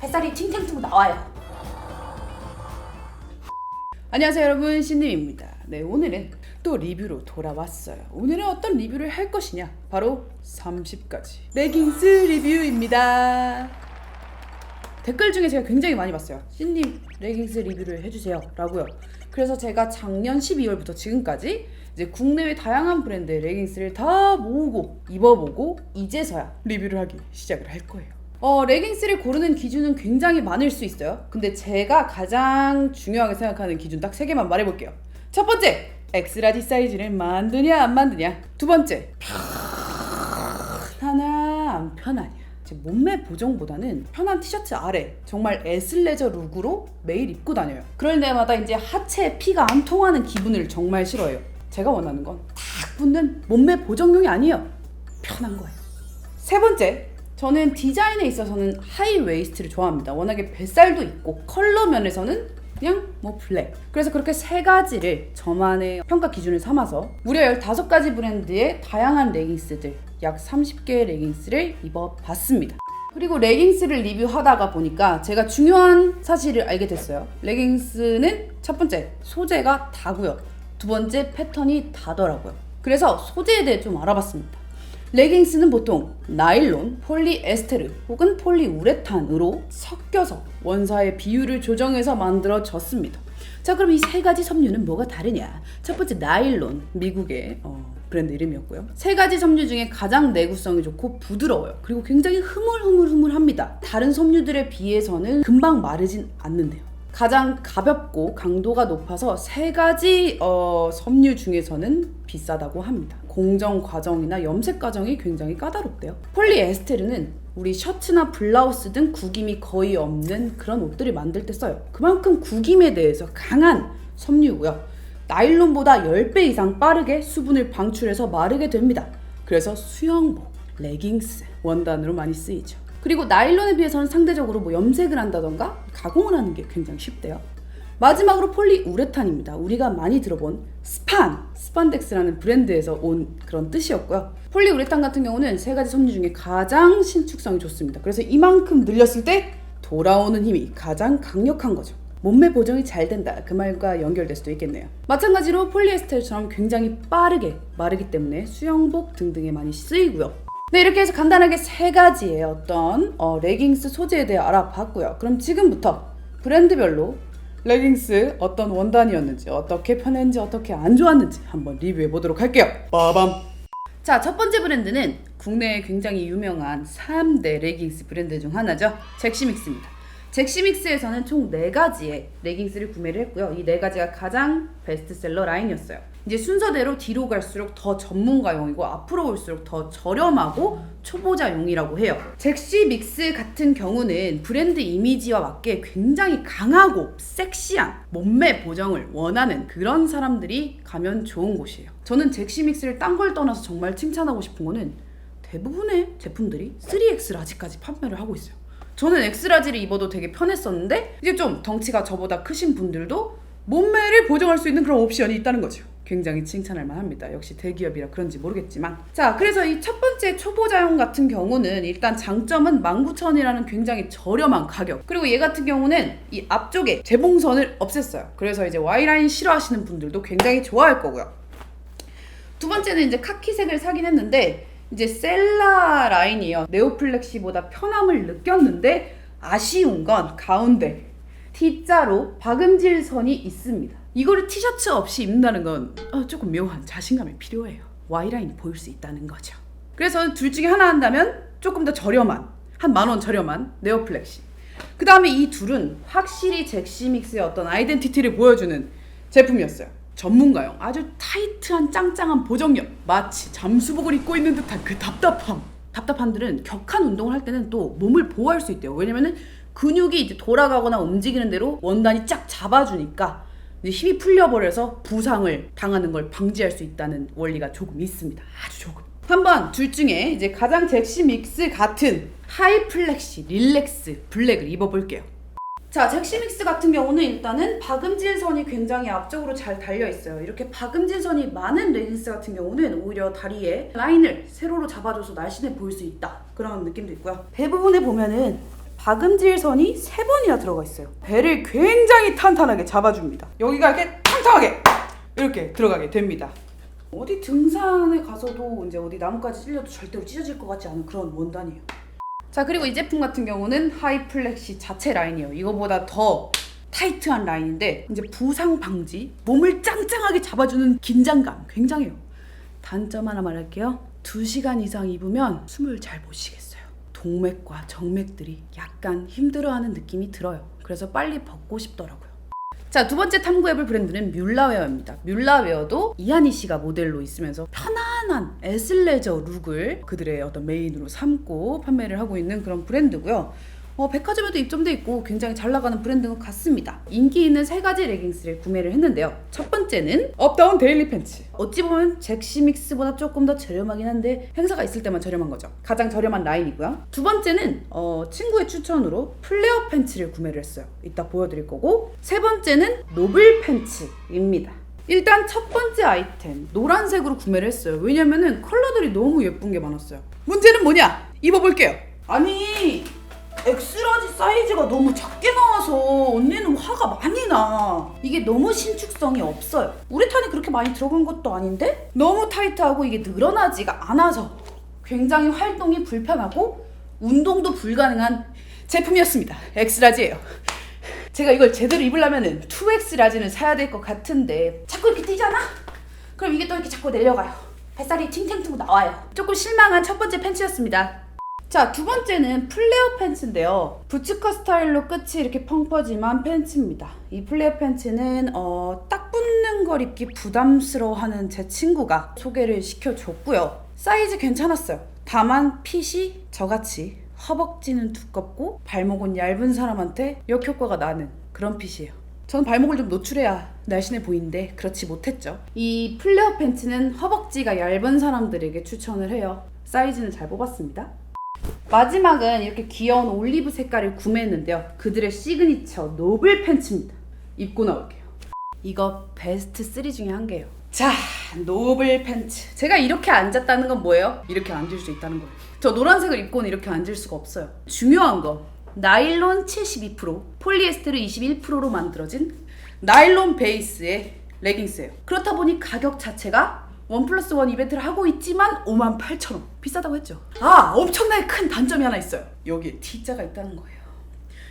뱃살이 팅팅 트고 나와요. 안녕하세요 여러분, 신님입니다. 네, 오늘은 또 리뷰로 돌아왔어요. 오늘은 어떤 리뷰를 할 것이냐, 바로 30가지 레깅스 리뷰입니다. 댓글 중에 제가 굉장히 많이 봤어요. 신님 레깅스 리뷰를 해주세요 라고요. 그래서 제가 작년 12월부터 지금까지 이제 국내외 다양한 브랜드의 레깅스를 다 모으고 입어보고 이제서야 리뷰를 하기 시작을 할 거예요. 레깅스를 고르는 기준은 굉장히 많을 수 있어요. 근데 제가 가장 중요하게 생각하는 기준 딱 3개만 말해볼게요. 첫 번째, 엑스라지 사이즈를 만드냐 안 만드냐. 두 번째, 편하냐 안 편하냐. 제 몸매 보정보다는 편한 티셔츠 아래 정말 애슬레저 룩으로 매일 입고 다녀요. 그럴 때마다 이제 하체에 피가 안 통하는 기분을 정말 싫어해요. 제가 원하는 건 탁 붙는 몸매 보정용이 아니에요. 편한 거예요. 세 번째, 저는 디자인에 있어서는 하이 웨이스트를 좋아합니다. 워낙에 뱃살도 있고 컬러 면에서는 그냥 블랙. 그래서 그렇게 3가지를 저만의 평가 기준을 삼아서 무려 15가지 브랜드의 다양한 레깅스들, 약 30개의 레깅스를 입어봤습니다. 그리고 레깅스를 리뷰하다가 보니까 제가 중요한 사실을 알게 됐어요. 레깅스는 첫 번째, 소재가 다고요. 두 번째, 패턴이 다더라고요. 그래서 소재에 대해 좀 알아봤습니다. 레깅스는 보통 나일론, 폴리에스테르 혹은 폴리우레탄으로 섞여서 원사의 비율을 조정해서 만들어졌습니다. 자, 그럼 이 3가지 섬유는 뭐가 다르냐? 첫 번째, 나일론, 미국의 브랜드 이름이었고요. 3가지 섬유 중에 가장 내구성이 좋고 부드러워요. 그리고 굉장히 흐물흐물합니다. 다른 섬유들에 비해서는 금방 마르진 않는데요. 가장 가볍고 강도가 높아서 3가지 섬유 중에서는 비싸다고 합니다. 공정 과정이나 염색 과정이 굉장히 까다롭대요. 폴리에스테르는 우리 셔츠나 블라우스 등 구김이 거의 없는 그런 옷들을 만들 때 써요. 그만큼 구김에 대해서 강한 섬유고요. 나일론보다 10배 이상 빠르게 수분을 방출해서 마르게 됩니다. 그래서 수영복, 레깅스 원단으로 많이 쓰이죠. 그리고 나일론에 비해서는 상대적으로 염색을 한다던가 가공을 하는 게 굉장히 쉽대요. 마지막으로 폴리우레탄입니다. 우리가 많이 들어본 스판덱스라는 브랜드에서 온 그런 뜻이었고요. 폴리우레탄 같은 경우는 3가지 섬유 중에 가장 신축성이 좋습니다. 그래서 이만큼 늘렸을 때 돌아오는 힘이 가장 강력한 거죠. 몸매 보정이 잘 된다, 그 말과 연결될 수도 있겠네요. 마찬가지로 폴리에스테르처럼 굉장히 빠르게 마르기 때문에 수영복 등등에 많이 쓰이고요. 네, 이렇게 해서 간단하게 3가지의 어떤 레깅스 소재에 대해 알아봤고요. 그럼 지금부터 브랜드별로 레깅스 어떤 원단이었는지, 어떻게 편했는지, 어떻게 안 좋았는지 한번 리뷰해 보도록 할게요. 빠밤! 자, 첫 번째 브랜드는 국내에 굉장히 유명한 3대 레깅스 브랜드 중 하나죠. 잭시믹스입니다. 잭시믹스에서는 총 4가지의 레깅스를 구매를 했고요. 이 4가지가 가장 베스트셀러 라인이었어요. 이제 순서대로 뒤로 갈수록 더 전문가용이고 앞으로 올수록 더 저렴하고 초보자용이라고 해요. 잭시믹스 같은 경우는 브랜드 이미지와 맞게 굉장히 강하고 섹시한 몸매 보정을 원하는 그런 사람들이 가면 좋은 곳이에요. 저는 잭시믹스를 딴 걸 떠나서 정말 칭찬하고 싶은 거는 대부분의 제품들이 3X 라지까지 판매를 하고 있어요. 저는 엑스라지를 입어도 되게 편했었는데 이제 좀 덩치가 저보다 크신 분들도 몸매를 보정할 수 있는 그런 옵션이 있다는 거죠. 굉장히 칭찬할 만합니다. 역시 대기업이라 그런지 모르겠지만. 자, 그래서 이 첫 번째 초보자용 같은 경우는 일단 장점은 19,000원이라는 굉장히 저렴한 가격. 그리고 얘 같은 경우는 이 앞쪽에 재봉선을 없앴어요. 그래서 이제 Y라인 싫어하시는 분들도 굉장히 좋아할 거고요. 두 번째는 이제 카키색을 사긴 했는데 이제 셀라 라인이에요. 네오플렉시보다 편함을 느꼈는데 아쉬운 건 가운데 T자로 박음질 선이 있습니다. 이거를 티셔츠 없이 입는다는 건 조금 묘한 자신감이 필요해요. Y라인이 보일 수 있다는 거죠. 그래서 둘 중에 하나 한다면 조금 더 저렴한, 한 10,000원 저렴한 네오플렉시. 그 다음에 이 둘은 확실히 잭시믹스의 어떤 아이덴티티를 보여주는 제품이었어요. 전문가용, 아주 타이트한 짱짱한 보정력, 마치 잠수복을 입고 있는 듯한 그 답답함. 답답함들은 격한 운동을 할 때는 또 몸을 보호할 수 있대요. 왜냐면은 근육이 이제 돌아가거나 움직이는 대로 원단이 쫙 잡아주니까 이제 힘이 풀려버려서 부상을 당하는 걸 방지할 수 있다는 원리가 조금 있습니다. 아주 조금. 한번 둘 중에 이제 가장 잭시믹스 같은 하이플렉시 릴렉스 블랙을 입어볼게요. 자, 잭시믹스 같은 경우는 일단은 박음질 선이 굉장히 앞쪽으로 잘 달려있어요. 이렇게 박음질 선이 많은 레깅스 같은 경우는 오히려 다리에 라인을 세로로 잡아줘서 날씬해 보일 수 있다, 그런 느낌도 있고요. 대부분에 보면은 박음질선이 3번이나 들어가 있어요. 배를 굉장히 탄탄하게 잡아줍니다. 여기가 이렇게 탕탕하게 이렇게 들어가게 됩니다. 어디 등산에 가서도 이제 어디 나뭇가지 찔려도 절대로 찢어질 것 같지 않은 그런 원단이에요. 자, 그리고 이 제품 같은 경우는 하이플렉시 자체 라인이에요. 이거보다 더 타이트한 라인인데 이제 부상 방지, 몸을 짱짱하게 잡아주는 긴장감 굉장해요. 단점 하나 말할게요. 2시간 이상 입으면 숨을 잘 못 쉬겠어요. 동맥과 정맥들이 약간 힘들어하는 느낌이 들어요. 그래서 빨리 벗고 싶더라고요. 자, 두 번째 탐구해볼 브랜드는 뮬라웨어입니다. 뮬라웨어도 이하니 씨가 모델로 있으면서 편안한 애슬레저 룩을 그들의 어떤 메인으로 삼고 판매를 하고 있는 그런 브랜드고요. 백화점에도 입점돼 있고 굉장히 잘 나가는 브랜드인 것 같습니다. 인기 있는 3가지 레깅스를 구매를 했는데요. 첫 번째는 업다운 데일리 팬츠. 어찌 보면 잭시믹스보다 조금 더 저렴하긴 한데 행사가 있을 때만 저렴한 거죠. 가장 저렴한 라인이고요. 두 번째는 친구의 추천으로 플레어 팬츠를 구매를 했어요. 이따 보여드릴 거고. 세 번째는 노블 팬츠입니다. 일단 첫 번째 아이템 노란색으로 구매를 했어요. 왜냐면은 컬러들이 너무 예쁜 게 많았어요. 문제는 뭐냐? 입어볼게요. 아니 엑스라지 사이즈가 너무 작게 나와서 언니는 화가 많이 나. 이게 너무 신축성이 없어요. 우레탄이 그렇게 많이 들어간 것도 아닌데 너무 타이트하고 이게 늘어나지가 않아서 굉장히 활동이 불편하고 운동도 불가능한 제품이었습니다. 엑스라지예요. 제가 이걸 제대로 입으려면은 2X라지는 사야 될 것 같은데 자꾸 이렇게 뛰잖아? 그럼 이게 또 이렇게 자꾸 내려가요. 뱃살이 팅팅 나와요. 조금 실망한 첫 번째 팬츠였습니다. 자, 두 번째는 플레어 팬츠인데요. 부츠컷 스타일로 끝이 이렇게 펑퍼짐한 팬츠입니다. 이 플레어 팬츠는 딱 붙는 걸 입기 부담스러워하는 제 친구가 소개를 시켜줬고요. 사이즈 괜찮았어요. 다만 핏이 저같이 허벅지는 두껍고 발목은 얇은 사람한테 역효과가 나는 그런 핏이에요. 전 발목을 좀 노출해야 날씬해 보이는데 그렇지 못했죠. 이 플레어 팬츠는 허벅지가 얇은 사람들에게 추천을 해요. 사이즈는 잘 뽑았습니다. 마지막은 이렇게 귀여운 올리브 색깔을 구매했는데요. 그들의 시그니처 노블 팬츠입니다. 입고 나올게요. 이거 베스트 3 중에 한 개예요. 자, 노블 팬츠. 제가 이렇게 앉았다는 건 뭐예요? 이렇게 앉을 수 있다는 거예요. 저 노란색을 입고는 이렇게 앉을 수가 없어요. 중요한 거 나일론 72%, 폴리에스테르 21%로 만들어진 나일론 베이스의 레깅스예요. 그렇다 보니 가격 자체가 1+1 이벤트를 하고 있지만 58,000원. 비싸다고 했죠. 엄청나게 큰 단점이 하나 있어요. 여기에 T자가 있다는 거예요.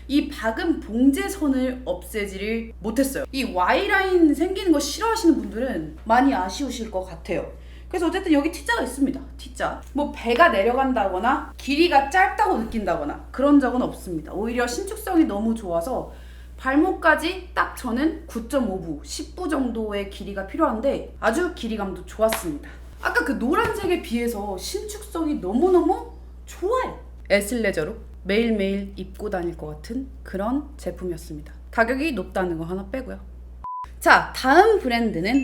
이 박은 봉제선을 없애지를 못했어요. 이 Y라인 생기는 거 싫어하시는 분들은 많이 아쉬우실 것 같아요. 그래서 어쨌든 여기 T자가 있습니다. T자. 뭐 배가 내려간다거나 길이가 짧다고 느낀다거나 그런 적은 없습니다. 오히려 신축성이 너무 좋아서 발목까지 딱 저는 9.5부, 10부 정도의 길이가 필요한데 아주 길이감도 좋았습니다. 아까 그 노란색에 비해서 신축성이 너무너무 좋아요. 애슬레저로 매일매일 입고 다닐 것 같은 그런 제품이었습니다. 가격이 높다는 거 하나 빼고요. 자, 다음 브랜드는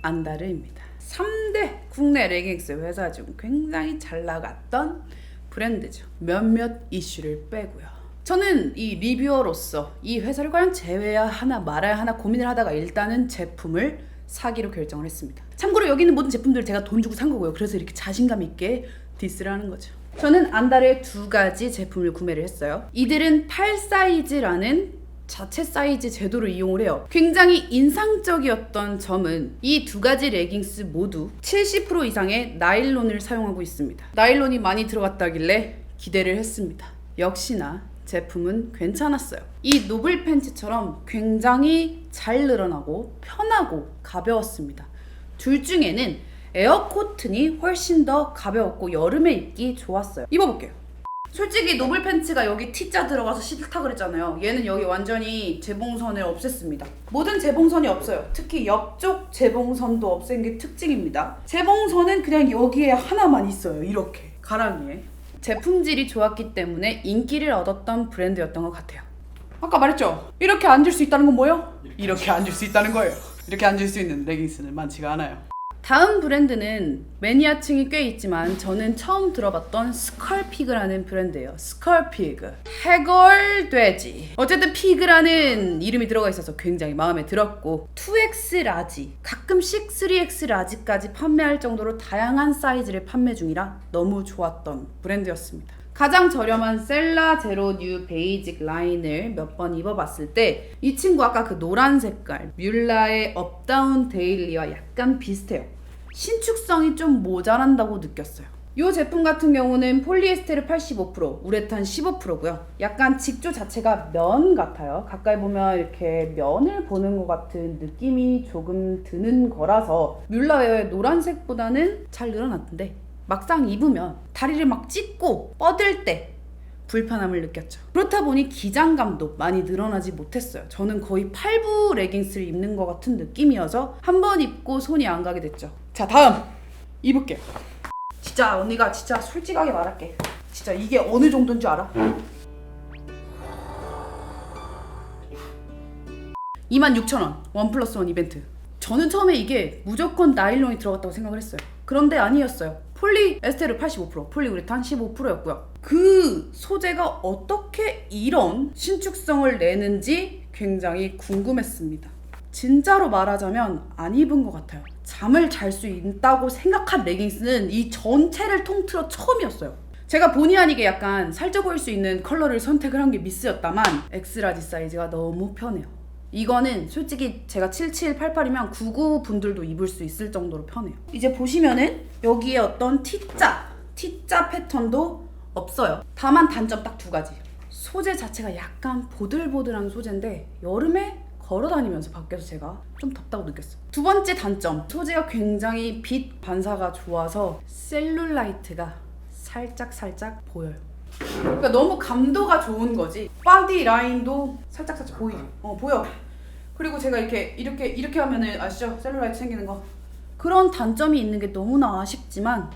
안다르입니다. 3대 국내 레깅스 회사 중 굉장히 잘 나갔던 브랜드죠. 몇몇 이슈를 빼고요. 저는 이 리뷰어로서 이 회사를 과연 제외해야 하나 말아야 하나 고민을 하다가 일단은 제품을 사기로 결정을 했습니다. 참고로 여기 있는 모든 제품들 제가 돈 주고 산 거고요. 그래서 이렇게 자신감 있게 디스를 하는 거죠. 저는 안다르의 2가지 제품을 구매를 했어요. 이들은 8 사이즈라는 자체 사이즈 제도를 이용을 해요. 굉장히 인상적이었던 점은 이 2가지 레깅스 모두 70% 이상의 나일론을 사용하고 있습니다. 나일론이 많이 들어갔다길래 기대를 했습니다. 역시나 제품은 괜찮았어요. 이 노블 팬츠처럼 굉장히 잘 늘어나고 편하고 가벼웠습니다. 둘 중에는 에어코튼이 훨씬 더 가벼웠고 여름에 입기 좋았어요. 입어볼게요. 솔직히 노블 팬츠가 여기 T자 들어가서 싫다 그랬잖아요. 얘는 여기 완전히 재봉선을 없앴습니다. 모든 재봉선이 없어요. 특히 옆쪽 재봉선도 없앤 게 특징입니다. 재봉선은 그냥 여기에 하나만 있어요. 이렇게 가랑이에. 제품질이 좋았기 때문에 인기를 얻었던 브랜드였던 것 같아요. 아까 말했죠? 이렇게 앉을 수 있다는 건 뭐예요? 이렇게 앉을 수 있다는 거예요. 이렇게 앉을 수 있는 레깅스는 많지가 않아요. 다음 브랜드는 매니아층이 꽤 있지만 저는 처음 들어봤던 스컬피그라는 브랜드예요. 스컬피그. 해골돼지. 어쨌든 피그라는 이름이 들어가 있어서 굉장히 마음에 들었고 2X 라지, 가끔씩 3X 라지까지 판매할 정도로 다양한 사이즈를 판매 중이라 너무 좋았던 브랜드였습니다. 가장 저렴한 셀라 제로 뉴 베이직 라인을 몇 번 입어봤을 때 이 친구 아까 그 노란 색깔 뮬라의 업다운 데일리와 약간 비슷해요. 신축성이 좀 모자란다고 느꼈어요. 이 제품 같은 경우는 폴리에스테르 85%, 우레탄 15%고요. 약간 직조 자체가 면 같아요. 가까이 보면 이렇게 면을 보는 것 같은 느낌이 조금 드는 거라서 뮬라웨어의 노란색보다는 잘 늘어났던데 막상 입으면 다리를 막 찢고 뻗을 때 불편함을 느꼈죠. 그렇다 보니 기장감도 많이 늘어나지 못했어요. 저는 거의 8부 레깅스를 입는 것 같은 느낌이어서 한 번 입고 손이 안 가게 됐죠. 자, 다음 입을게요. 진짜 언니가 진짜 솔직하게 말할게. 진짜 이게 어느 정도인 줄 알아? 26,000원 원 플러스 원 이벤트. 저는 처음에 이게 무조건 나일론이 들어갔다고 생각을 했어요. 그런데 아니었어요. 폴리에스테르 85%, 폴리우레탄 15%였고요. 그 소재가 어떻게 이런 신축성을 내는지 굉장히 궁금했습니다. 진짜로 말하자면 안 입은 것 같아요. 잠을 잘 수 있다고 생각한 레깅스는 이 전체를 통틀어 처음이었어요. 제가 본의 아니게 약간 살쪄 보일 수 있는 컬러를 선택을 한 게 미스였다만 엑스라지 사이즈가 너무 편해요. 이거는 솔직히 제가 77, 88이면 99 분들도 입을 수 있을 정도로 편해요. 이제 보시면은 여기에 어떤 T자 패턴도 없어요. 다만 단점 딱 두 가지. 소재 자체가 약간 보들보들한 소재인데 여름에 걸어다니면서 밖에서 제가 좀 덥다고 느꼈어요. 두 번째 단점, 소재가 굉장히 빛 반사가 좋아서 셀룰라이트가 살짝 보여요. 그러니까 너무 감도가 좋은 거지. 바디 라인도 살짝 보여. 그리고 제가 이렇게 하면은 아시죠? 셀룰라이트 생기는 거. 그런 단점이 있는 게 너무나 아쉽지만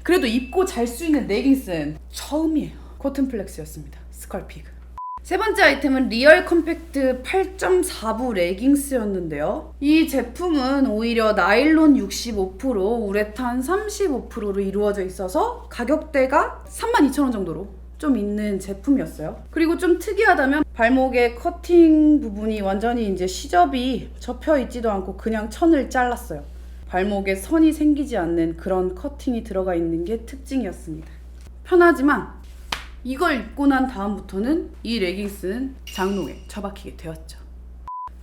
그래도 입고 잘 수 있는 레깅스는 처음이에요. 코튼 플렉스였습니다. 스컬피그. 세 번째 아이템은 리얼 컴팩트 8.4부 레깅스였는데요. 이 제품은 오히려 나일론 65%, 우레탄 35%로 이루어져 있어서 가격대가 32,000원 정도로 좀 있는 제품이었어요. 그리고 좀 특이하다면 발목의 커팅 부분이 완전히 이제 시접이 접혀 있지도 않고 그냥 천을 잘랐어요. 발목에 선이 생기지 않는 그런 커팅이 들어가 있는 게 특징이었습니다. 편하지만 이걸 입고 난 다음부터는 이 레깅스는 장롱에 처박히게 되었죠.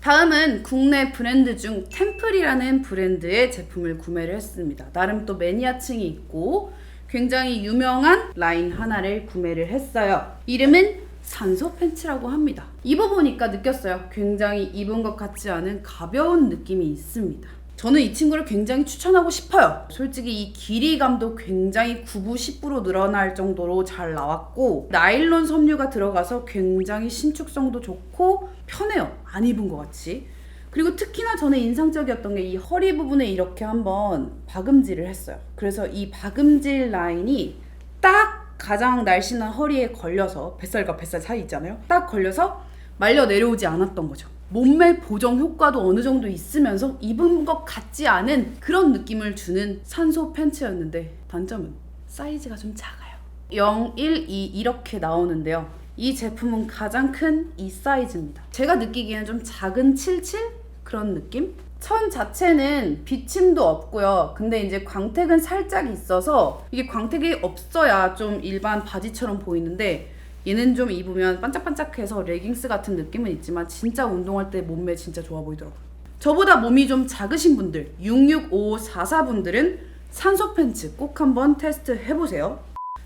다음은 국내 브랜드 중 템플이라는 브랜드의 제품을 구매를 했습니다. 나름 또 매니아층이 있고 굉장히 유명한 라인 하나를 구매를 했어요. 이름은 산소 팬츠라고 합니다. 입어보니까 느꼈어요. 굉장히 입은 것 같지 않은 가벼운 느낌이 있습니다. 저는 이 친구를 굉장히 추천하고 싶어요. 솔직히 이 길이감도 굉장히 9부 10부로 늘어날 정도로 잘 나왔고 나일론 섬유가 들어가서 굉장히 신축성도 좋고 편해요. 안 입은 것 같이. 그리고 특히나 저는 인상적이었던 게 이 허리 부분에 이렇게 한번 박음질을 했어요. 그래서 이 박음질 라인이 딱 가장 날씬한 허리에 걸려서 뱃살과 뱃살 사이 있잖아요. 딱 걸려서 말려 내려오지 않았던 거죠. 몸매 보정 효과도 어느 정도 있으면서 입은 것 같지 않은 그런 느낌을 주는 산소 팬츠였는데 단점은 사이즈가 좀 작아요. 0, 1, 2 이렇게 나오는데요. 이 제품은 가장 큰 이 사이즈입니다. 제가 느끼기에는 좀 작은 77? 그런 느낌? 천 자체는 비침도 없고요. 근데 이제 광택은 살짝 있어서 이게 광택이 없어야 좀 일반 바지처럼 보이는데 얘는 좀 입으면 반짝반짝해서 레깅스 같은 느낌은 있지만 진짜 운동할 때 몸매 진짜 좋아 보이더라고요. 저보다 몸이 좀 작으신 분들 665544 분들은 산소 팬츠 꼭 한번 테스트 해보세요.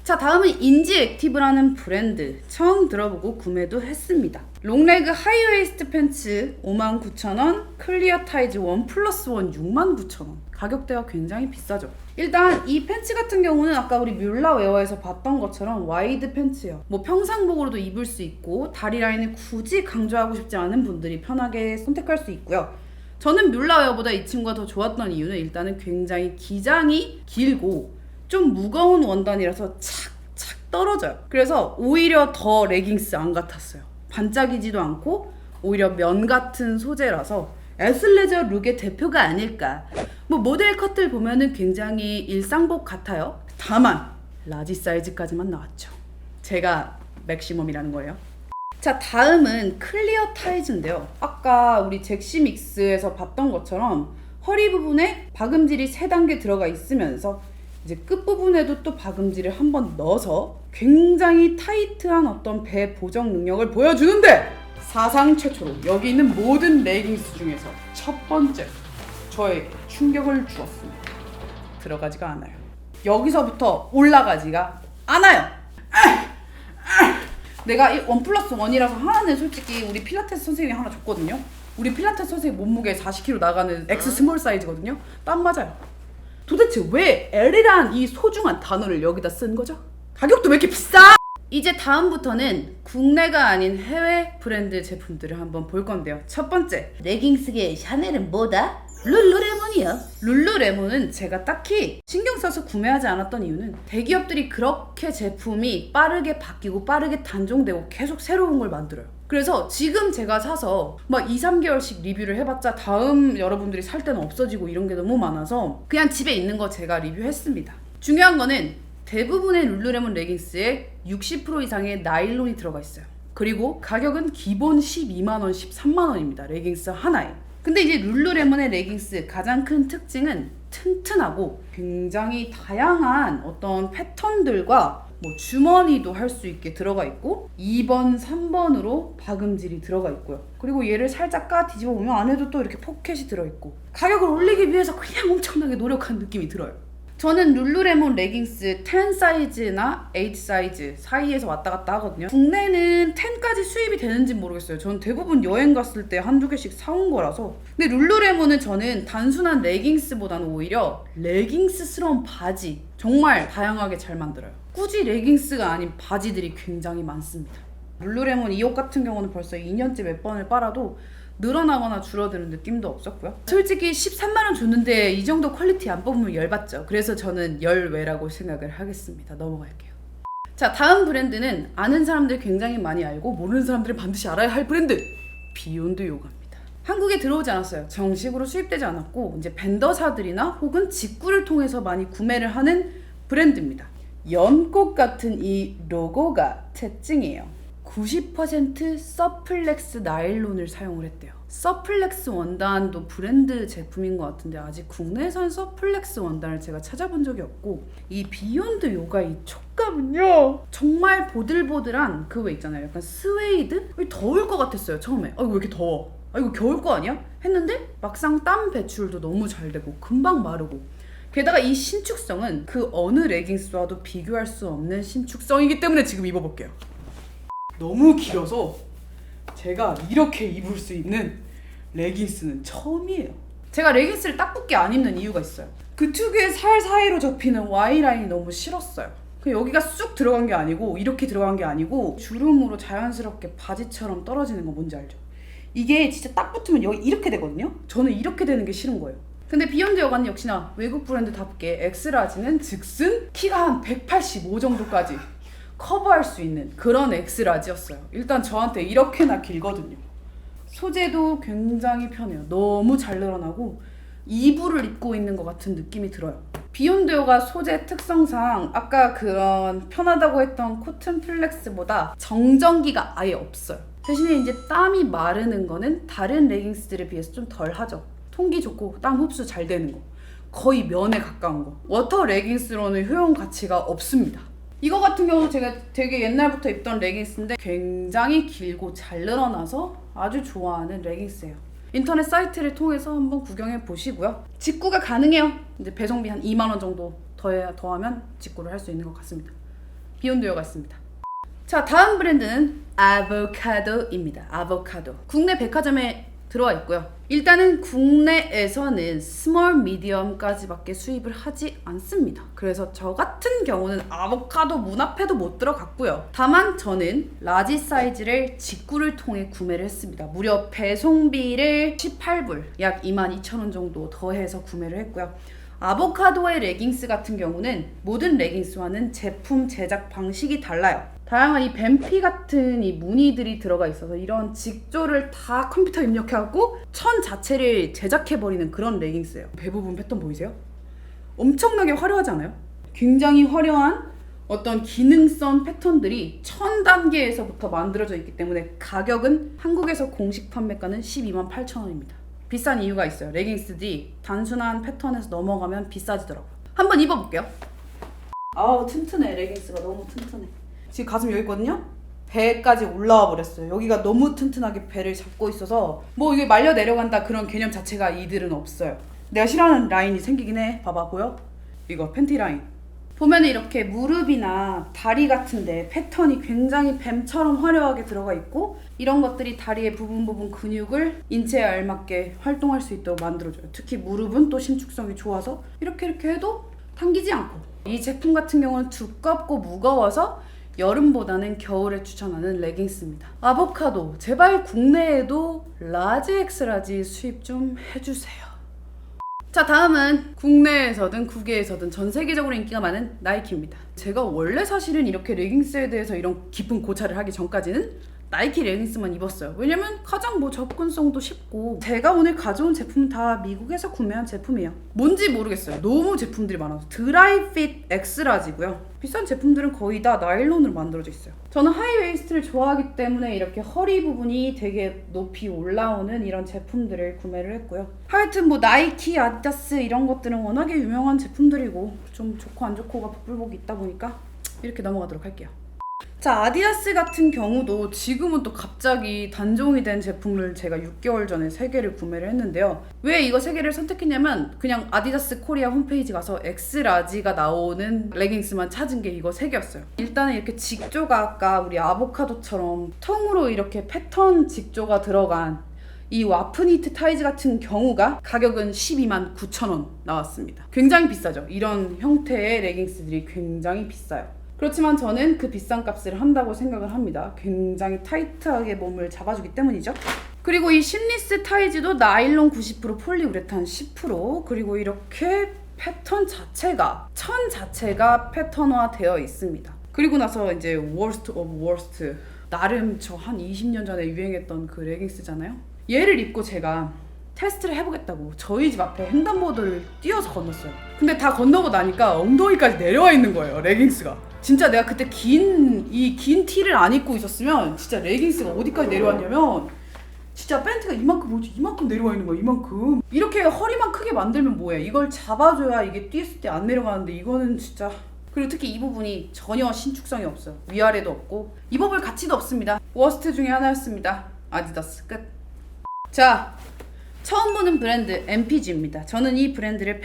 자, 다음은 인지 액티브라는 브랜드 처음 들어보고 구매도 했습니다. 롱레그 하이웨이스트 팬츠 59,000원, 클리어 타이즈 1 플러스 1 69,000원. 가격대가 굉장히 비싸죠. 일단 이 팬츠 같은 경우는 아까 우리 뮬라웨어에서 봤던 것처럼 와이드 팬츠예요. 뭐 평상복으로도 입을 수 있고 다리 라인을 굳이 강조하고 싶지 않은 분들이 편하게 선택할 수 있고요. 저는 뮬라웨어보다 이 친구가 더 좋았던 이유는 일단은 굉장히 기장이 길고 좀 무거운 원단이라서 착착 떨어져요. 그래서 오히려 더 레깅스 안 같았어요. 반짝이지도 않고 오히려 면 같은 소재라서 애슬레저 룩의 대표가 아닐까. 뭐 모델 컷들 보면은 굉장히 일상복 같아요. 다만 라지 사이즈까지만 나왔죠. 제가 맥시멈이라는 거예요. 자, 다음은 클리어 타이즈인데요. 아까 우리 잭시믹스에서 봤던 것처럼 허리 부분에 박음질이 3단계 들어가 있으면서 이제 끝부분에도 또 박음질을 한번 넣어서 굉장히 타이트한 어떤 배 보정 능력을 보여주는데, 사상 최초로 여기 있는 모든 레깅스 중에서 첫 번째 저에게 충격을 주었습니다. 들어가지가 않아요. 여기서부터 올라가지가 않아요. 내가 이 1+1이라서 하나는 솔직히 우리 필라테스 선생님이 하나 줬거든요. 우리 필라테스 선생님 몸무게 40kg 나가는 X 스몰 사이즈거든요. 딱 맞아요. 도대체 왜 L이란 이 소중한 단어를 여기다 쓴 거죠? 가격도 왜 이렇게 비싸? 이제 다음부터는 국내가 아닌 해외 브랜드 제품들을 한번 볼 건데요. 첫 번째, 레깅스계 샤넬은 뭐다? 룰루레몬이요. 룰루레몬은 제가 딱히 신경 써서 구매하지 않았던 이유는 대기업들이 그렇게 제품이 빠르게 바뀌고 빠르게 단종되고 계속 새로운 걸 만들어요. 그래서 지금 제가 사서 막 2-3개월씩 리뷰를 해봤자 다음 여러분들이 살 때는 없어지고 이런 게 너무 많아서 그냥 집에 있는 거 제가 리뷰했습니다. 중요한 거는 대부분의 룰루레몬 레깅스에 60% 이상의 나일론이 들어가 있어요. 그리고 가격은 기본 12만원, 13만원입니다. 레깅스 하나에. 근데 이제 룰루레몬의 레깅스 가장 큰 특징은 튼튼하고 굉장히 다양한 어떤 패턴들과 뭐 주머니도 할 수 있게 들어가 있고 2번, 3번으로 박음질이 들어가 있고요. 그리고 얘를 살짝 뒤집어 보면 안에도 또 이렇게 포켓이 들어있고 가격을 올리기 위해서 그냥 엄청나게 노력한 느낌이 들어요. 저는 룰루레몬 레깅스 10 사이즈나 8 사이즈 사이에서 왔다 갔다 하거든요. 국내는 10까지 수입이 되는지 모르겠어요. 저는 대부분 여행 갔을 때 한두 개씩 사온 거라서. 근데 룰루레몬은 저는 단순한 레깅스보다는 오히려 레깅스스러운 바지 정말 다양하게 잘 만들어요. 굳이 레깅스가 아닌 바지들이 굉장히 많습니다. 룰루레몬 이 옷 같은 경우는 벌써 2년째 몇 번을 빨아도 늘어나거나 줄어드는 느낌도 없었고요. 솔직히 13만원 줬는데 이 정도 퀄리티 안 뽑으면 열받죠. 그래서 저는 열외라고 생각을 하겠습니다. 넘어갈게요. 자, 다음 브랜드는 아는 사람들이 굉장히 많이 알고 모르는 사람들은 반드시 알아야 할 브랜드, 비욘드 요가입니다. 한국에 들어오지 않았어요. 정식으로 수입되지 않았고 이제 벤더사들이나 혹은 직구를 통해서 많이 구매를 하는 브랜드입니다. 연꽃 같은 이 로고가 특징이에요. 90% 서플렉스 나일론을 사용을 했대요. 서플렉스 원단도 브랜드 제품인 것 같은데 아직 국내산 서플렉스 원단을 제가 찾아본 적이 없고, 이 비욘드 요가 이 촉감은요 정말 보들보들한 그 왜 있잖아요, 약간 스웨이드? 더울 것 같았어요 처음에. 왜 이렇게 더워? 이거 겨울 거 아니야? 했는데 막상 땀 배출도 너무 잘 되고 금방 마르고, 게다가 이 신축성은 그 어느 레깅스와도 비교할 수 없는 신축성이기 때문에 지금 입어볼게요. 너무 길어서 제가 이렇게 입을 수 있는 레깅스는 처음이에요. 제가 레깅스를 딱 붙게 안 입는 이유가 있어요. 그 특유의 살 사이로 접히는 Y라인이 너무 싫었어요. 여기가 쑥 들어간 게 아니고 이렇게 들어간 게 아니고 주름으로 자연스럽게 바지처럼 떨어지는 거 뭔지 알죠? 이게 진짜 딱 붙으면 여기 이렇게 되거든요? 저는 이렇게 되는 게 싫은 거예요. 근데 비욘드 요가는 역시나 외국 브랜드답게 엑스라지는 즉슨 키가 한 185 정도까지 커버할 수 있는 그런 엑스라지였어요. 일단 저한테 이렇게나 길거든요. 소재도 굉장히 편해요. 너무 잘 늘어나고 이불을 입고 있는 것 같은 느낌이 들어요. 비욘드 요가 소재 특성상 아까 그런 편하다고 했던 코튼 플렉스보다 정전기가 아예 없어요. 대신에 이제 땀이 마르는 거는 다른 레깅스들에 비해서 좀 덜 하죠. 통기 좋고 땀 흡수 잘 되는 거, 거의 면에 가까운 거. 워터 레깅스로는 효용 가치가 없습니다. 이거 같은 경우는 제가 되게 옛날부터 입던 레깅스인데 굉장히 길고 잘 늘어나서 아주 좋아하는 레깅스예요. 인터넷 사이트를 통해서 한번 구경해 보시고요. 직구가 가능해요. 이제 배송비 한 2만원 정도 더하면 직구를 할 수 있는 것 같습니다. 비욘드 요가 있습니다. 자, 다음 브랜드는 아보카도입니다. 아보카도. 국내 백화점에 들어와 있고요. 일단은 국내에서는 스몰 미디엄까지밖에 수입을 하지 않습니다. 그래서 저 같은 경우는 아보카도 문 앞에도 못 들어갔고요. 다만 저는 라지 사이즈를 직구를 통해 구매를 했습니다. 무려 배송비를 18불, 약 22,000원 정도 더해서 구매를 했고요. 아보카도의 레깅스 같은 경우는 모든 레깅스와는 제품 제작 방식이 달라요. 다양한 이 뱀피 같은 이 무늬들이 들어가 있어서 이런 직조를 다 컴퓨터 입력해갖고 천 자체를 제작해버리는 그런 레깅스예요. 배 부분 패턴 보이세요? 엄청나게 화려하지 않아요? 굉장히 화려한 어떤 기능성 패턴들이 1000단계에서부터 만들어져 있기 때문에 가격은 한국에서 공식 판매가는 128,000원입니다. 비싼 이유가 있어요. 레깅스들이 단순한 패턴에서 넘어가면 비싸지더라고요. 한번 입어볼게요. 아우 튼튼해. 레깅스가 너무 튼튼해. 지금 가슴 여기 있거든요? 배까지 올라와 버렸어요. 여기가 너무 튼튼하게 배를 잡고 있어서 뭐 이게 말려 내려간다 그런 개념 자체가 이들은 없어요. 내가 싫어하는 라인이 생기긴 해. 봐봐, 보여? 이거 팬티 라인. 보면 이렇게 무릎이나 다리 같은데 패턴이 굉장히 뱀처럼 화려하게 들어가 있고 이런 것들이 다리의 부분 근육을 인체에 알맞게 활동할 수 있도록 만들어줘요. 특히 무릎은 또 신축성이 좋아서 이렇게 해도 당기지 않고. 이 제품 같은 경우는 두껍고 무거워서 여름보다는 겨울에 추천하는 레깅스입니다. 아보카도, 제발 국내에도 라지 엑스라지 수입 좀 해주세요. 자, 다음은 국내에서든 국외에서든 전 세계적으로 인기가 많은 나이키입니다. 제가 원래 사실은 이렇게 레깅스에 대해서 이런 깊은 고찰을 하기 전까지는 나이키 레깅스만 입었어요. 왜냐면 가장 접근성도 쉽고 제가 오늘 가져온 제품은 다 미국에서 구매한 제품이에요. 뭔지 모르겠어요. 너무 제품들이 많아서. 드라이핏 엑스라지고요. 비싼 제품들은 거의 다 나일론으로 만들어져 있어요. 저는 하이웨이스트를 좋아하기 때문에 이렇게 허리 부분이 되게 높이 올라오는 이런 제품들을 구매를 했고요. 하여튼 나이키, 아디다스 이런 것들은 워낙에 유명한 제품들이고 좀 좋고 안 좋고가 복불복이 있다 보니까 이렇게 넘어가도록 할게요. 자, 아디다스 같은 경우도 지금은 또 갑자기 단종이 된 제품을 제가 6개월 전에 3개를 구매를 했는데요. 왜 이거 3개를 선택했냐면 그냥 아디다스 코리아 홈페이지 가서 엑스라지가 나오는 레깅스만 찾은 게 이거 3개였어요. 일단은 이렇게 직조가 아까 우리 아보카도처럼 통으로 이렇게 패턴 직조가 들어간 이 와프니트 타이즈 같은 경우가 가격은 129,000원 나왔습니다. 굉장히 비싸죠. 이런 형태의 레깅스들이 굉장히 비싸요. 그렇지만 저는 그 비싼 값을 한다고 생각을 합니다. 굉장히 타이트하게 몸을 잡아주기 때문이죠. 그리고 이 심리스 타이즈도 나일론 90%, 폴리우레탄 10%, 그리고 이렇게 패턴 자체가, 천 자체가 패턴화 되어 있습니다. 그리고 나서 이제 worst of worst, 나름 저 한 20년 전에 유행했던 그 레깅스잖아요. 얘를 입고 제가 테스트를 해보겠다고 저희 집 앞에 횡단보도를 뛰어서 건넜어요. 근데 다 건너고 나니까 엉덩이까지 내려와 있는 거예요, 레깅스가. 진짜 내가 그때 긴 티를 안 입고 있었으면 진짜 레깅스가 어디까지 내려왔냐면 진짜 팬티가 이만큼 내려와 있는 거야. 이만큼. 이렇게 허리만 크게 만들면 뭐해. 이걸 잡아줘야 이게 뛰었을 때 안 내려가는데 이거는 진짜. 그리고 특히 이 부분이 전혀 신축성이 없어요. 위아래도 없고 입어볼 가치도 없습니다. 워스트 중에 하나였습니다. 아디다스 끝. 자, 처음 보는 브랜드 MPG입니다. 저는 이 브랜드를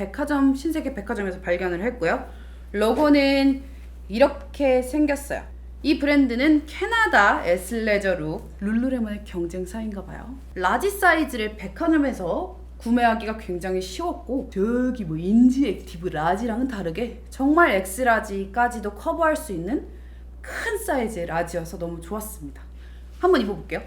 신세계 백화점에서 발견을 했고요. 로고는 이렇게 생겼어요. 이 브랜드는 캐나다 에슬레저 룩, 룰루레몬의 경쟁사인가 봐요. 라지 사이즈를 백화점에서 구매하기가 굉장히 쉬웠고 저기 인지 액티브 라지랑은 다르게 정말 엑스라지까지도 커버할 수 있는 큰 사이즈의 라지여서 너무 좋았습니다. 한번 입어볼게요.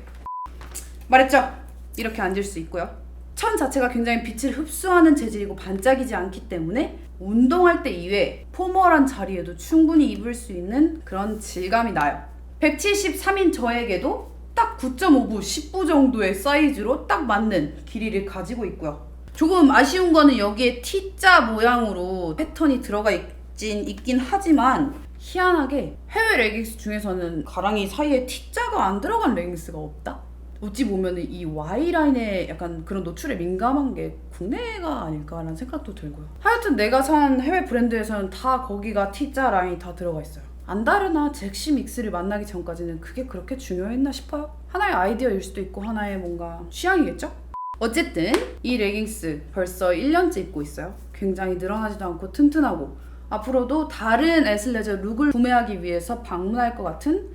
말했죠? 이렇게 앉을 수 있고요. 천 자체가 굉장히 빛을 흡수하는 재질이고 반짝이지 않기 때문에 운동할 때 이외에 포멀한 자리에도 충분히 입을 수 있는 그런 질감이 나요. 173인 저에게도 딱 9.5부, 10부 정도의 사이즈로 딱 맞는 길이를 가지고 있고요. 조금 아쉬운 거는 여기에 T자 모양으로 패턴이 들어가 있긴 하지만 희한하게 해외 레깅스 중에서는 가랑이 사이에 T자가 안 들어간 레깅스가 없다? 어찌 보면 이 Y라인에 약간 그런 노출에 민감한 게 국내가 아닐까라는 생각도 들고요. 하여튼 내가 산 해외 브랜드에서는 다 거기가 T자 라인이 다 들어가 있어요. 안다르나 잭시 믹스를 만나기 전까지는 그게 그렇게 중요했나 싶어요. 하나의 아이디어일 수도 있고 하나의 뭔가 취향이겠죠? 어쨌든 이 레깅스 벌써 1년째 입고 있어요. 굉장히 늘어나지도 않고 튼튼하고 앞으로도 다른 애슬레저 룩을 구매하기 위해서 방문할 것 같은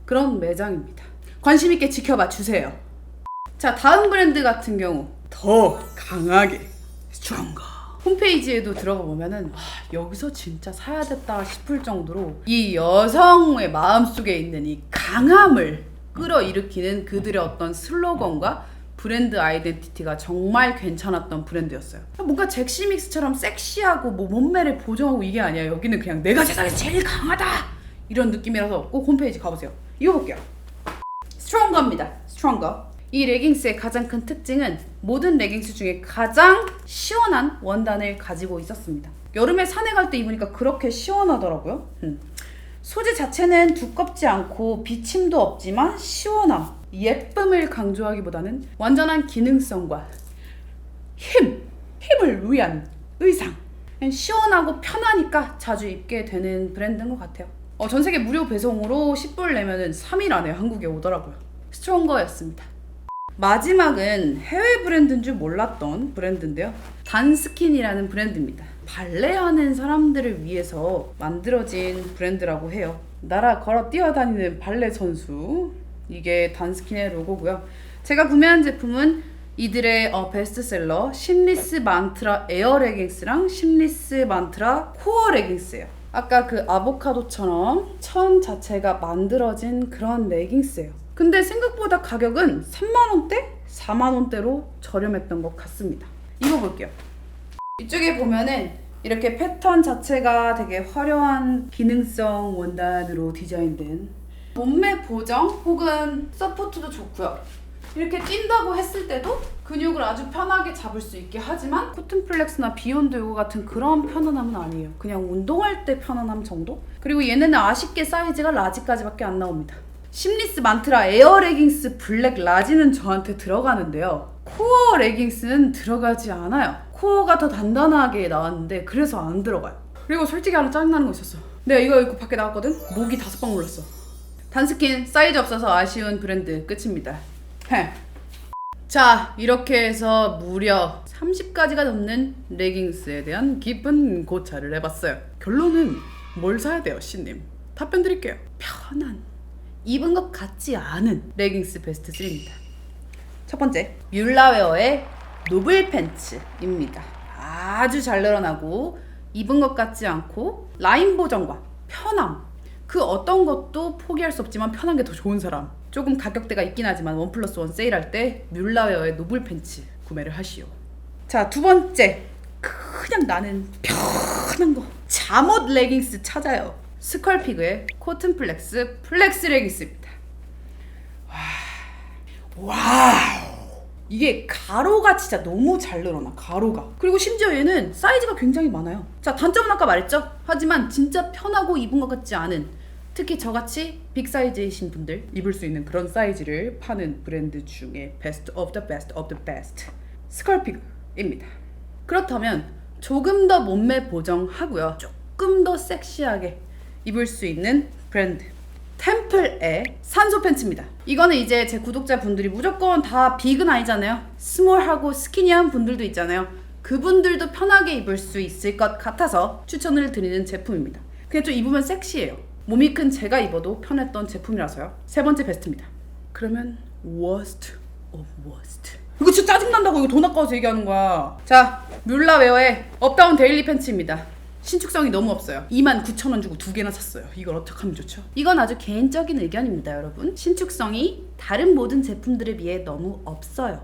그런 매장입니다. 관심 있게 지켜봐 주세요. 자, 다음 브랜드 같은 경우 더 강하게 스트롱거. 홈페이지에도 들어가 보면은 여기서 진짜 사야 됐다 싶을 정도로 이 여성의 마음속에 있는 이 강함을 끌어일으키는 그들의 어떤 슬로건과 브랜드 아이덴티티가 정말 괜찮았던 브랜드였어요. 뭔가 잭시믹스처럼 섹시하고 몸매를 보정하고 이게 아니야. 여기는 그냥 내가 세상에서 제일 강하다 이런 느낌이라서 꼭 홈페이지 가보세요. 입어볼게요. 스트롱거입니다. 스트롱거. 이 레깅스의 가장 큰 특징은 모든 레깅스 중에 가장 시원한 원단을 가지고 있었습니다. 여름에 산에 갈 때 입으니까 그렇게 시원하더라고요. 소재 자체는 두껍지 않고 비침도 없지만 시원함, 예쁨을 강조하기보다는 완전한 기능성과 힘을 위한 의상, 그냥 시원하고 편하니까 자주 입게 되는 브랜드인 것 같아요. 전 세계 무료 배송으로 10불 내면은 3일 안에 한국에 오더라고요. 스트롱거였습니다. 마지막은 해외 브랜드인 줄 몰랐던 브랜드인데요. 단스킨이라는 브랜드입니다. 발레하는 사람들을 위해서 만들어진 브랜드라고 해요. 나라 걸어 뛰어다니는 발레 선수. 이게 단스킨의 로고고요. 제가 구매한 제품은 이들의 베스트셀러 심리스 만트라 에어 레깅스랑 심리스 만트라 코어 레깅스예요. 아까 그 아보카도처럼 천 자체가 만들어진 그런 레깅스예요. 근데 생각보다 가격은 3만원대? 4만원대로 저렴했던 것 같습니다. 입어볼게요. 이쪽에 보면은 이렇게 패턴 자체가 되게 화려한 기능성 원단으로 디자인된 몸매 보정 혹은 서포트도 좋고요. 이렇게 뛴다고 했을 때도 근육을 아주 편하게 잡을 수 있게 하지만 코튼 플렉스나 비욘드 요거 같은 그런 편안함은 아니에요. 그냥 운동할 때 편안함 정도? 그리고 얘네는 아쉽게 사이즈가 라지까지밖에 안 나옵니다. 심리스 만트라 에어 레깅스 블랙 라지는 저한테 들어가는데요. 코어 레깅스는 들어가지 않아요. 코어가 더 단단하게 나왔는데 그래서 안 들어가요. 그리고 솔직히 하나 짜증나는 거 있었어. 내가 이거 입고 밖에 나갔거든? 목이 5방 물렸어. 단스킨 사이즈 없어서 아쉬운 브랜드 끝입니다. 자, 이렇게 해서 무려 30가지가 넘는 레깅스에 대한 깊은 고찰을 해봤어요. 결론은 뭘 사야 돼요, 씨님? 답변 드릴게요. 편한, 입은 것 같지 않은 레깅스 베스트 3입니다. 첫 번째, 뮬라웨어의 노블 팬츠입니다. 아주 잘 늘어나고 입은 것 같지 않고 라인 보정과 편함, 그 어떤 것도 포기할 수 없지만 편한 게 더 좋은 사람. 조금 가격대가 있긴 하지만 1+1 세일할 때 뮬라웨어의 노블 팬츠 구매를 하시오. 자, 두 번째, 그냥 나는 편한 거 잠옷 레깅스 찾아요. 스컬피그의 코튼 플렉스 레깅스입니다. 와우, 이게 가로가 진짜 너무 잘 늘어나. 가로가. 그리고 심지어 얘는 사이즈가 굉장히 많아요. 자, 단점은 아까 말했죠. 하지만 진짜 편하고 입은 것 같지 않은, 특히 저같이 빅 사이즈이신 분들 입을 수 있는 그런 사이즈를 파는 브랜드 중에 베스트 오브 더 베스트 오브 더 베스트 스컬피그입니다. 그렇다면 조금 더 몸매 보정하고요, 조금 더 섹시하게 입을 수 있는 브랜드, 템플의 산소 팬츠입니다. 이거는 이제 제 구독자분들이 무조건 다 빅은 아니잖아요. 스몰하고 스키니한 분들도 있잖아요. 그분들도 편하게 입을 수 있을 것 같아서 추천을 드리는 제품입니다. 그냥 좀 입으면 섹시해요. 몸이 큰 제가 입어도 편했던 제품이라서요. 세 번째 베스트입니다. 그러면 worst of worst. 이거 진짜 짜증난다고. 이거 돈 아까워서 얘기하는 거야. 자, 뮬라웨어의 업다운 데일리 팬츠입니다. 신축성이 너무 없어요. 29,000원 주고 2개나 샀어요. 이걸 어떻게 하면 좋죠? 이건 아주 개인적인 의견입니다, 여러분. 신축성이 다른 모든 제품들에 비해 너무 없어요.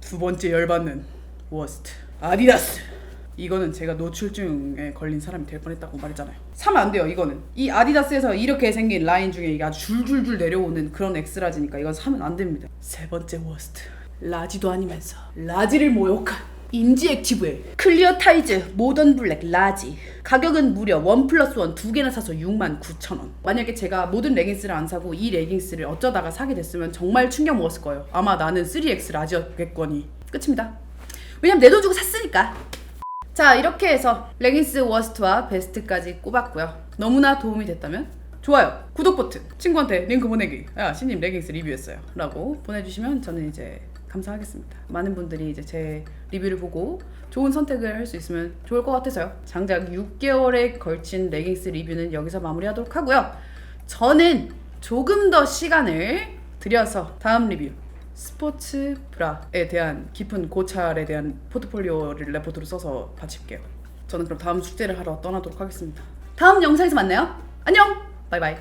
두 번째 열받는 워스트, 아디다스. 이거는 제가 노출증에 걸린 사람이 될 뻔했다고 말했잖아요. 사면 안 돼요. 이거는 이 아디다스에서 이렇게 생긴 라인 중에 이게 아주 줄줄줄 내려오는 그런 엑스라지니까 이건 사면 안 됩니다. 세 번째 워스트, 라지도 아니면서 라지를 모욕한 인지액티브의 클리어 타이즈 모던 블랙 라지. 가격은 무려 1+1 2개나 사서 69,000원. 만약에 제가 모든 레깅스를 안 사고 이 레깅스를 어쩌다가 사게 됐으면 정말 충격 먹었을 거예요. 아마 나는 3X 라지였겠거니. 끝입니다. 왜냐면 내 돈 주고 샀으니까. 자, 이렇게 해서 레깅스 워스트와 베스트까지 꼽았고요. 너무나 도움이 됐다면 좋아요, 구독 버튼, 친구한테 링크 보내기. 야, 신님 레깅스 리뷰했어요 라고 보내주시면 저는 이제 감사하겠습니다. 많은 분들이 이제 제 리뷰를 보고 좋은 선택을 할 수 있으면 좋을 것 같아서요. 장작 6개월에 걸친 레깅스 리뷰는 여기서 마무리하도록 하고요. 저는 조금 더 시간을 들여서 다음 리뷰, 스포츠 브라에 대한 깊은 고찰에 대한 포트폴리오를 레포트로 써서 바칠게요. 저는 그럼 다음 숙제를 하러 떠나도록 하겠습니다. 다음 영상에서 만나요. 안녕! 바이바이.